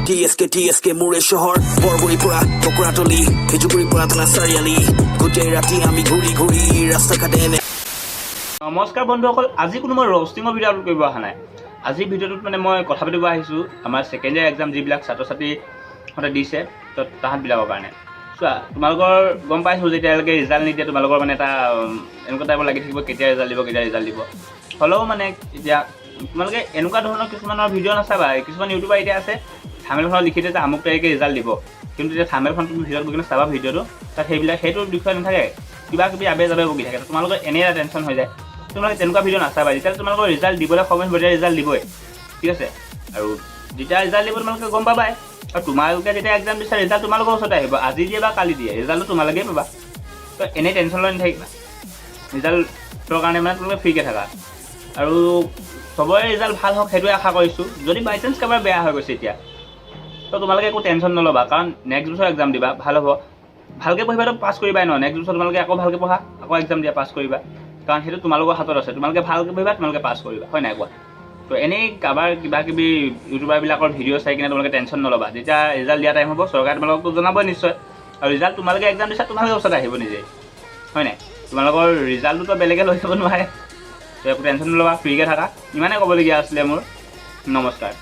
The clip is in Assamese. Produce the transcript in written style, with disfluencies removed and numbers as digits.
TSK মোৰে চহৰ বৰগুৰি পৰা টকৰাতলি খেজুগুৰি পৰা থানা চাৰিআলি গোটেই ৰাতি আমি ঘূৰি ঘূৰি ৰাস্তা ঘাটে নমস্কাৰ বন্ধুসকল, আজি কোনো মই ৰষ্টিঙৰ ভিডিঅ' আপলোড কৰিব অহা নাই। আজি ভিডিঅ'টোত মানে মই কথা পাতিব আহিছোঁ আমাৰ ছেকেণ্ড ইয়াৰ এক্সাম যিবিলাক ছাত্ৰ ছাত্ৰীহঁতে দিছে তো তাহাঁতবিলাকৰ কাৰণে। চোৱা, তোমালোকৰ গম পাইছোঁ যে এতিয়ালৈকে ৰিজাল্ট নিদিয়ে, তোমালোকৰ মানে এটা এনেকুৱা টাইপৰ লাগি থাকিব কেতিয়া ৰিজাল্ট দিব। হ'লেও মানে এতিয়া তোমালোকে এনেকুৱা ধৰণৰ কিছুমানৰ ভিডিঅ' নাচাবা। কিছুমান ইউটিউবাৰ এতিয়া আছে থামেলখনত লিখি দিয়ে যে আমুক তাৰিখে ৰিজাল্ট দিব, কিন্তু যেতিয়া থামেলখন তুমি ভিডিঅ'ত গৈ কিনে চাবা ভিডিঅ'টো তাত সেইটোৰ বিষয়ে নাথাকে, কিবা কিবি আবে যাবে বকি থাকে। তোমালোকৰ এনেই এটা টেনশ্যন হৈ যায়। তোমালোকে তেনেকুৱা ভিডিঅ' নাচাবা। যেতিয়া তোমালোকৰ ৰিজাল্ট দিবলৈ সময় হ'ব তেতিয়া ৰিজাল্ট দিবই, ঠিক আছে। আৰু যেতিয়া ৰিজাল্ট দিব তোমালোকে গম পাবাই। আৰু তোমালোকে যেতিয়া এক্সাম দিছা ৰিজাল্ট তোমালোকৰ ওচৰতে আহিব, আজি দিয়ে বা কালি দিয়ে, ৰিজাল্টটো তোমালোকেই পাবা। তো এনেই টেনশ্যন লৈ নাথাকিবা, ৰিজাল্টৰ কাৰণে মানে তোমালোকে ফ্ৰীকৈ থাকা। আৰু চবৰে ৰিজাল্ট ভাল হওক সেইটোৱে আশা কৰিছোঁ। যদি বাই চান্স কাৰোবাৰ বেয়া হৈ গৈছে এতিয়া তো তোমালোকে একো টেনশ্যন নল'বা, কাৰণ নেক্সট বছৰ এক্সাম দিবা, ভাল হ'ব। ভালকৈ পঢ়িবাতো পাছ কৰিবাই ন, নেক্সট বছৰ তোমালোকে আকৌ ভালকৈ পঢ়া, আকৌ এক্সাম দিয়া, পাছ কৰিবা, কাৰণ সেইটো তোমালোকৰ হাতত আছে। তোমালোকে ভালকৈ পঢ়িবা, তোমালোকে পাছ কৰিবা, হয় নাই কোৱা? তো এনেই কাৰোবাৰ কিবা কিবি ইউটিউবাৰবিলাকৰ ভিডিঅ' চাই কিনে তোমালোকে টেনশ্যন নল'বা। যেতিয়া ৰিজাল্ট দিয়া টাইম হ'ব চৰকাৰে তোমালোকতো জনাবই নিশ্চয়। আৰু ৰিজাল্ট তোমালোকে এক্সাম দিছা তোমালোকৰ ওচৰত আহিব নিজেই, হয় নাই? তোমালোকৰ ৰিজাল্টটোতো বেলেগে লৈ যাব নোৱাৰে। তো একো টেনশ্যন নল'বা, ফ্ৰীকৈ থাকা। ইমানেই ক'বলগীয়া আছিলে মোৰ। নমস্কাৰ।